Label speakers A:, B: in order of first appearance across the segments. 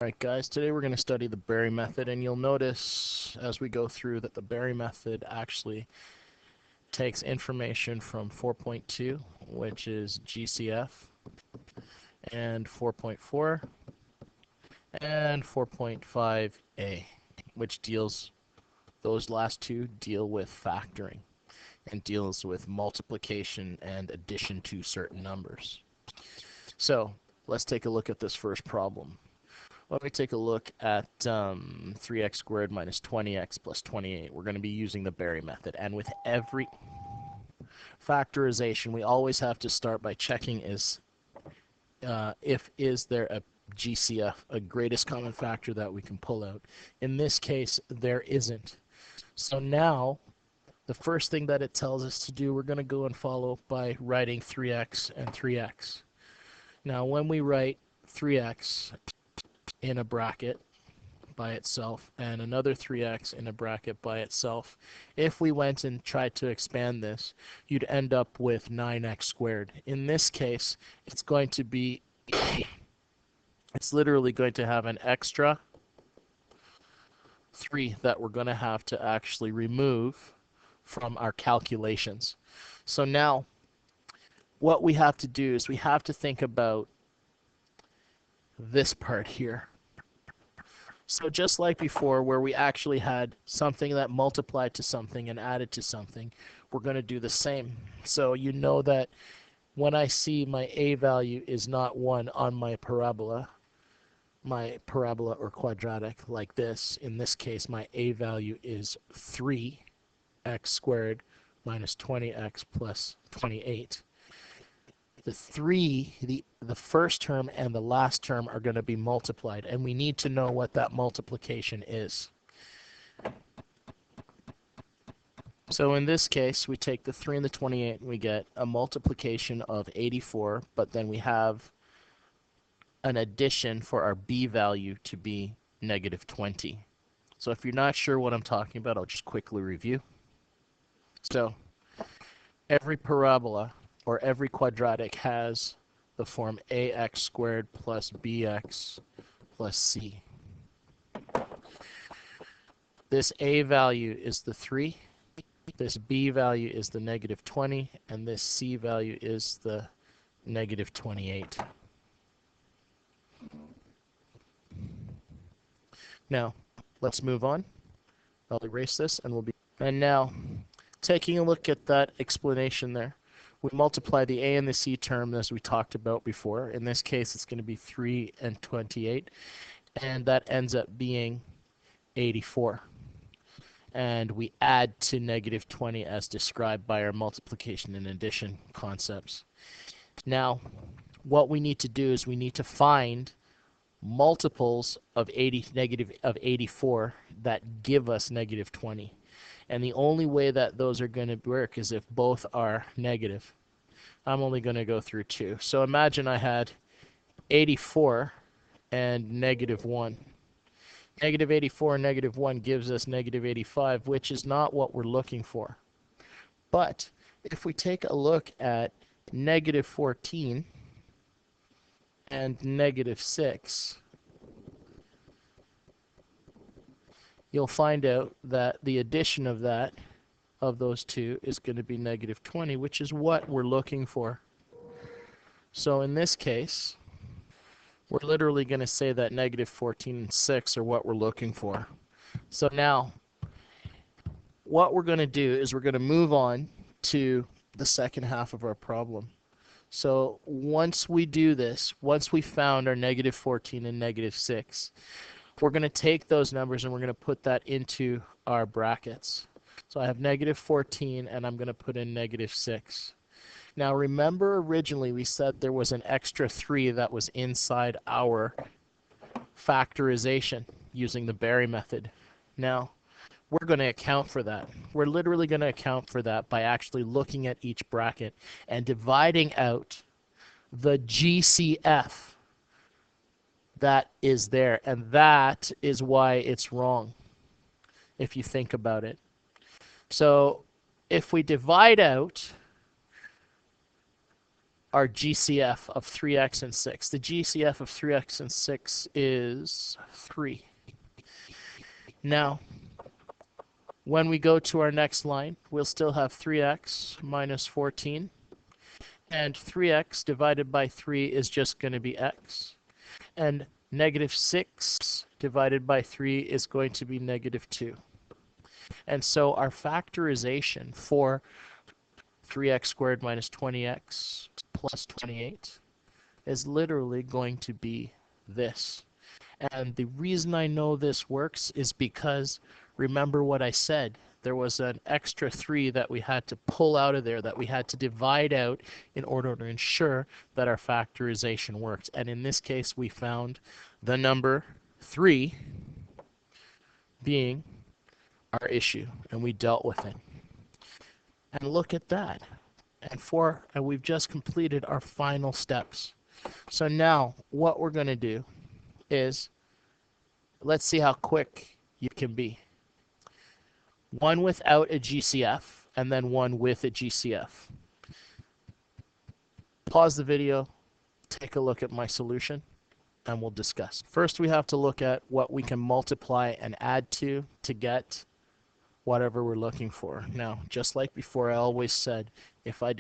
A: Alright guys, today we're going to study the Bary method, and you'll notice as we go through that the Bary method actually takes information from 4.2, which is GCF, and 4.4, and 4.5a, which those last two deal with factoring, and deals with multiplication and addition to certain numbers. So, let's take a look at this first problem. Let me take a look at 3x squared minus 20x plus 28. We're going to be using the Bary method. And with every factorization, we always have to start by checking is there a GCF, a greatest common factor that we can pull out. In this case, there isn't. So now, the first thing that it tells us to do, we're going to go and follow by writing 3x and 3x. Now, when we write 3x in a bracket by itself and another 3x in a bracket by itself, if we went and tried to expand this, you'd end up with 9x squared. In this case, it's going to be it's literally going to have an extra 3 that we're going to have to actually remove from our calculations. So now what we have to do is we have to think about this part here. So just like before, where we actually had something that multiplied to something and added to something, we're going to do the same. So you know that when I see my a value is not 1 on my parabola or quadratic like this, in this case my a value is 3x squared minus 20x plus 28. The 3, the first term and the last term are going to be multiplied, and we need to know what that multiplication is. So in this case, we take the 3 and the 28 and we get a multiplication of 84, but then we have an addition for our b value to be negative 20. So if you're not sure what I'm talking about, I'll just quickly review. So every parabola or every quadratic has the form ax squared plus bx plus c. This a value is the 3, this b value is the negative 20, and this c value is the negative 28. Now, let's move on. I'll erase this and we'll be... And now, taking a look at that explanation there, we multiply the a and the c term as we talked about before. In this case, it's going to be 3 and 28, and that ends up being 84. And we add to negative 20 as described by our multiplication and addition concepts. Now, what we need to do is we need to find multiples of 84 that give us negative 20. And the only way that those are going to work is if both are negative. I'm only going to go through 2. So imagine I had 84 and negative 1. Negative 84 and negative 1 gives us negative 85, which is not what we're looking for. But if we take a look at negative 14 and negative 6, you'll find out that the addition of those two is going to be negative 20, which is what we're looking for. So in this case, we're literally going to say that negative 14 and 6 are what we're looking for. So now, what we're going to do is we're going to move on to the second half of our problem. So once we do this, once we found our negative 14 and negative 6, we're going to take those numbers and we're going to put that into our brackets. So I have negative 14 and I'm going to put in negative 6. Now remember, originally we said there was an extra 3 that was inside our factorization using the Bary method. Now we're going to account for that. We're literally going to account for that by actually looking at each bracket and dividing out the GCF that is there, and that is why it's wrong if you think about it. So if we divide out our GCF of 3x and 6. The GCF of 3x and 6 is 3. Now, when we go to our next line, we'll still have 3x minus 14. And 3x divided by 3 is just going to be x. And negative 6 divided by 3 is going to be negative 2. And so our factorization for 3x squared minus 20x plus 28 is literally going to be this. And the reason I know this works is because, remember what I said, there was an extra 3 that we had to pull out of there, that we had to divide out in order to ensure that our factorization worked. And in this case, we found the number 3 being our issue, and we dealt with it. And look at that. And we've just completed our final steps. So now what we're going to do is, let's see how quick you can be. One without a GCF, and then one with a GCF. Pause the video, take a look at my solution, and we'll discuss. First, we have to look at what we can multiply and add to get whatever we're looking for. Now, just like before, I always said, if I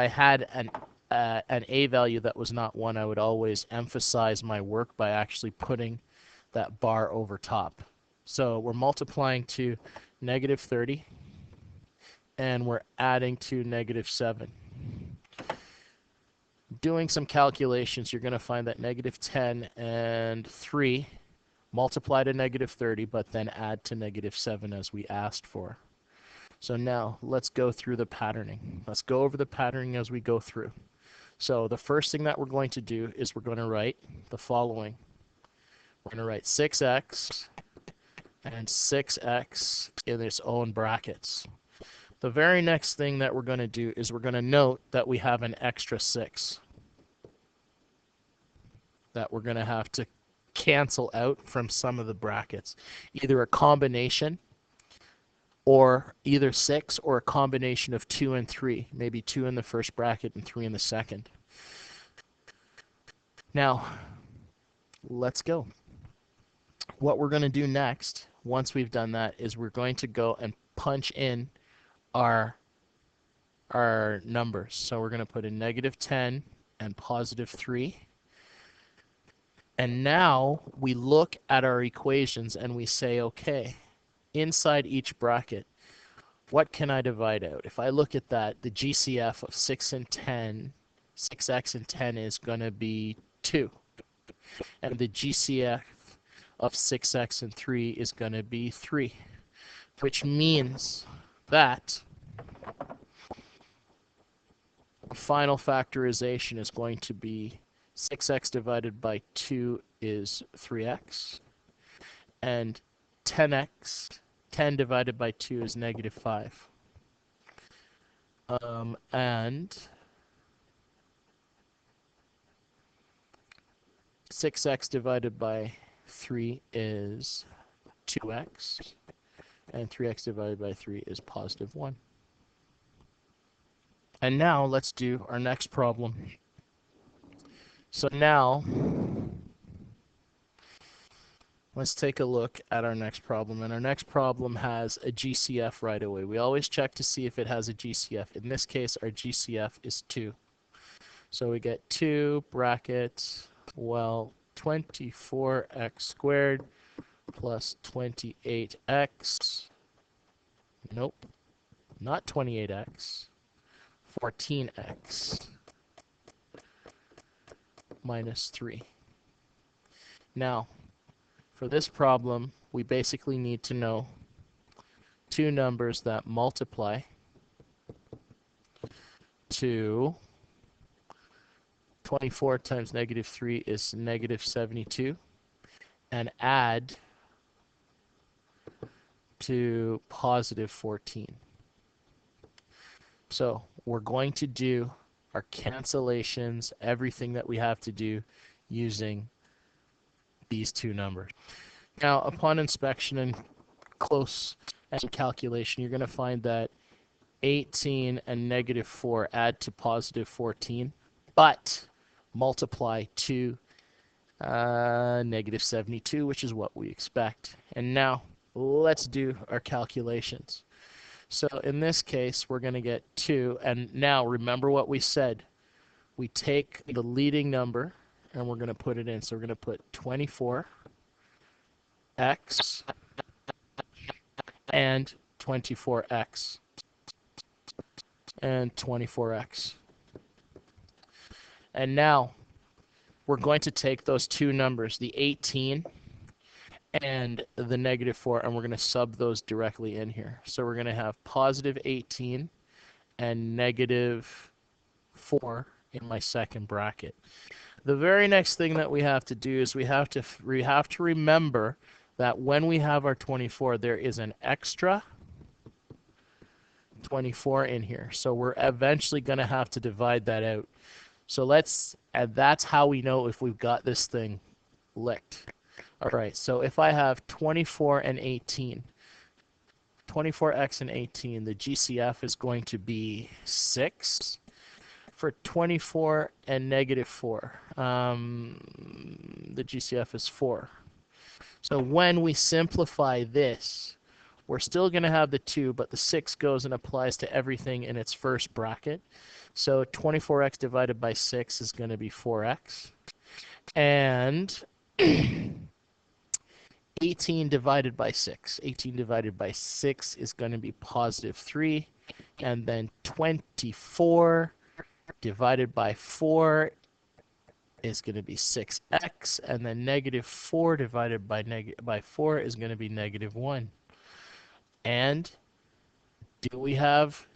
A: had an A value that was not 1, I would always emphasize my work by actually putting that bar over top. So we're multiplying to negative 30, and we're adding to negative 7. Doing some calculations, you're going to find that negative 10 and 3 multiply to negative 30, but then add to negative 7 as we asked for. So now let's go through the patterning. Let's go over the patterning as we go through. So the first thing that we're going to do is we're going to write the following. We're going to write 6x and 6x in its own brackets. The very next thing that we're going to do is we're going to note that we have an extra 6 that we're going to have to cancel out from some of the brackets. Either a combination, or either 6 or a combination of 2 and 3. Maybe 2 in the first bracket and 3 in the second. Now, let's go. What we're going to do next, once we've done that, is we're going to go and punch in our numbers. So we're going to put in negative 10 and positive 3. And now we look at our equations and we say, okay, inside each bracket, what can I divide out? If I look at that, the GCF of 6 and 10, 6x and 10 is going to be 2. And the GCF of 6x and 3 is going to be 3, which means that final factorization is going to be 6x divided by 2 is 3x, and 10 divided by 2 is negative 5. And 6x divided by 3 is 2x, and 3x divided by 3 is positive 1. And now let's do our next problem. So now, let's take a look at our next problem. And our next problem has a GCF right away. We always check to see if it has a GCF. In this case, our GCF is 2. So we get 2 brackets, well, 24x squared plus 28x. Nope, not 28x. 14x minus 3. Now, for this problem, we basically need to know two numbers that multiply to 24 times negative 3 is negative 72, and add to positive 14. So we're going to do our cancellations, everything that we have to do using these two numbers. Now, upon inspection and close calculation, you're going to find that 18 and negative 4 add to positive 14, but multiply to negative 72, which is what we expect. And now let's do our calculations. So in this case, we're going to get 2. And now remember what we said. We take the leading number and we're going to put it in. So we're going to put 24x and 24x and 24x. And now we're going to take those two numbers, the 18 and the negative 4, and we're going to sub those directly in here. So we're going to have positive 18 and negative 4 in my second bracket. The very next thing that we have to do is we have to remember that when we have our 24, there is an extra 24 in here. So we're eventually going to have to divide that out. So and that's how we know if we've got this thing licked. All right, so if I have 24 and 18, 24x and 18, the GCF is going to be 6. For 24 and negative 4, the GCF is 4. So when we simplify this, we're still going to have the 2, but the 6 goes and applies to everything in its first bracket. So 24x divided by 6 is going to be 4x. And 18 divided by 6. 18 divided by 6 is going to be positive 3. And then 24 divided by 4 is going to be 6x. And then negative 4 divided by 4 is going to be negative 1. And do we have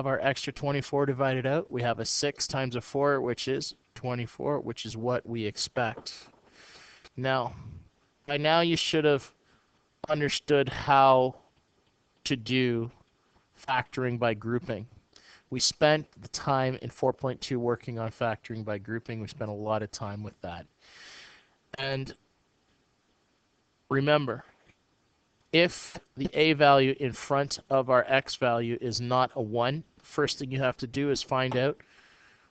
A: our extra 24 divided out? We have a 6 times a 4, which is 24, which is what we expect. Now, by now you should have understood how to do factoring by grouping. We spent the time in 4.2 working on factoring by grouping. We spent a lot of time with that. And remember, if the a value in front of our x value is not a 1, first thing you have to do is find out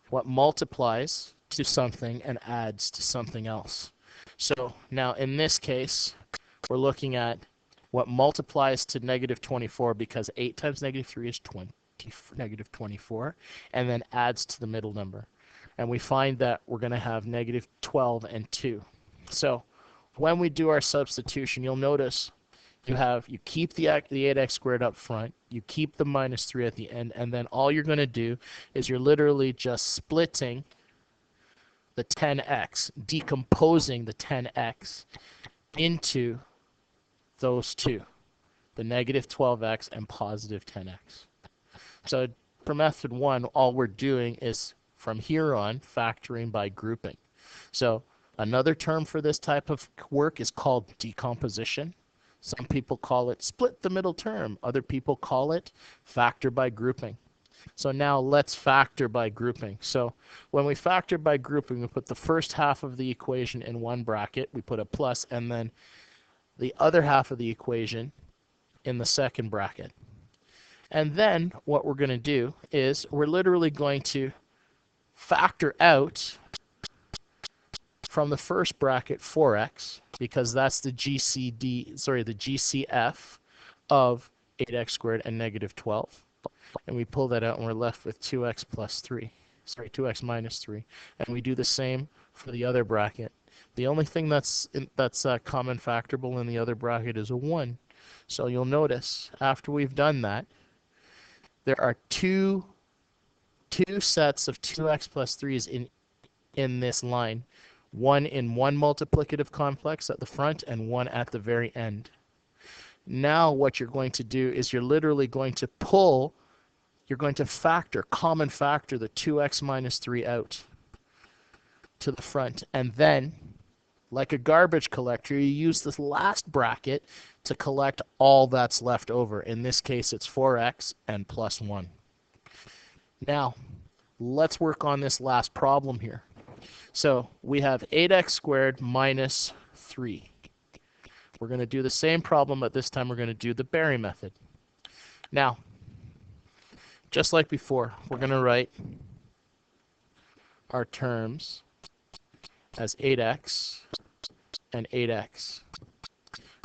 A: what multiplies to something and adds to something else. So now in this case, we're looking at what multiplies to negative 24, because 8 times negative 3 is negative 24, and then adds to the middle number. And we find that we're going to have negative 12 and 2. So when we do our substitution, you'll notice you keep the 8x squared up front, you keep the minus 3 at the end, and then all you're going to do is you're literally just splitting the 10x, decomposing the 10x into those two, the negative 12x and positive 10x. So for method 1, all we're doing is from here on factoring by grouping. So another term for this type of work is called decomposition. Some people call it split the middle term. Other people call it factor by grouping. So now let's factor by grouping. So when we factor by grouping, we put the first half of the equation in one bracket, we put a plus, and then the other half of the equation in the second bracket. And then what we're going to do is we're literally going to factor out from the first bracket 4x, because that's the GCF of 8x squared and negative 12. And we pull that out and we're left with 2x plus 3. 2x minus 3. And we do the same for the other bracket. The only thing that's common factorable in the other bracket is a 1. So you'll notice after we've done that, there are two sets of 2x plus 3's in this line. One in one multiplicative complex at the front and one at the very end. Now what you're going to do is you're literally going to common factor the 2x minus 3 out to the front. And then, like a garbage collector, you use this last bracket to collect all that's left over. In this case, it's 4x and plus 1. Now, let's work on this last problem here. So we have 8x squared minus 3. We're going to do the same problem, but this time we're going to do the Bary method. Now, Just like before, we're going to write our terms as 8x and 8x.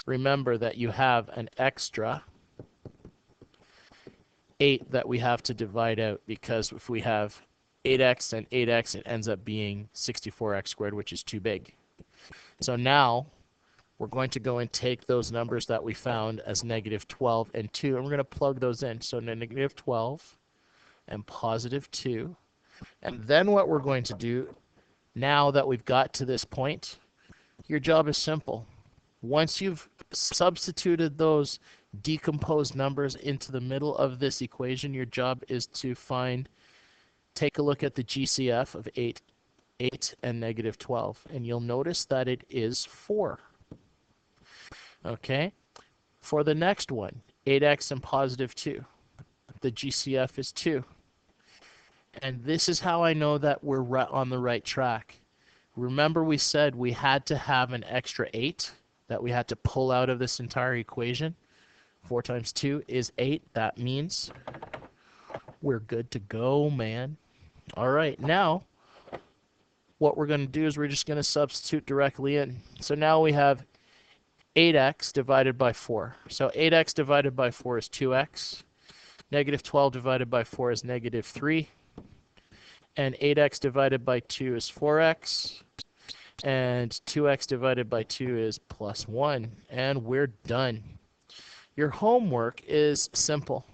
A: Remember that you have an extra 8 that we have to divide out, because if we have 8x and 8x, it ends up being 64x squared, which is too big. So now we're going to go and take those numbers that we found as negative 12 and 2, and we're going to plug those in. So negative 12 and positive 2. And then what we're going to do, now that we've got to this point, your job is simple. Once you've substituted those decomposed numbers into the middle of this equation, your job is to take a look at the GCF of 8 and negative 12, and you'll notice that it is 4. Okay, for the next one, 8x and positive 2, the GCF is 2. And this is how I know that we're on the right track. Remember, we said we had to have an extra 8 that we had to pull out of this entire equation. 4 times 2 is 8. That means we're good to go, man. All right, now what we're going to do is we're just going to substitute directly in. So now we have 8x divided by 4. So 8x divided by 4 is 2x. Negative 12 divided by 4 is negative 3. And 8x divided by 2 is 4x. And 2x divided by 2 is plus 1. And we're done. Your homework is simple.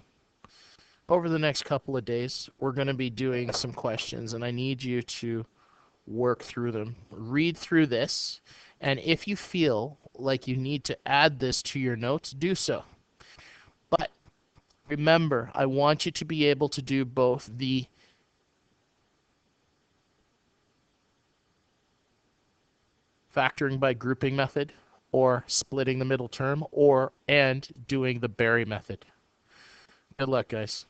A: Over the next couple of days, we're going to be doing some questions, and I need you to work through them. Read through this, and if you feel like you need to add this to your notes, do so. But remember, I want you to be able to do both the factoring by grouping method, or splitting the middle term, and doing the Bary method. Good luck, guys.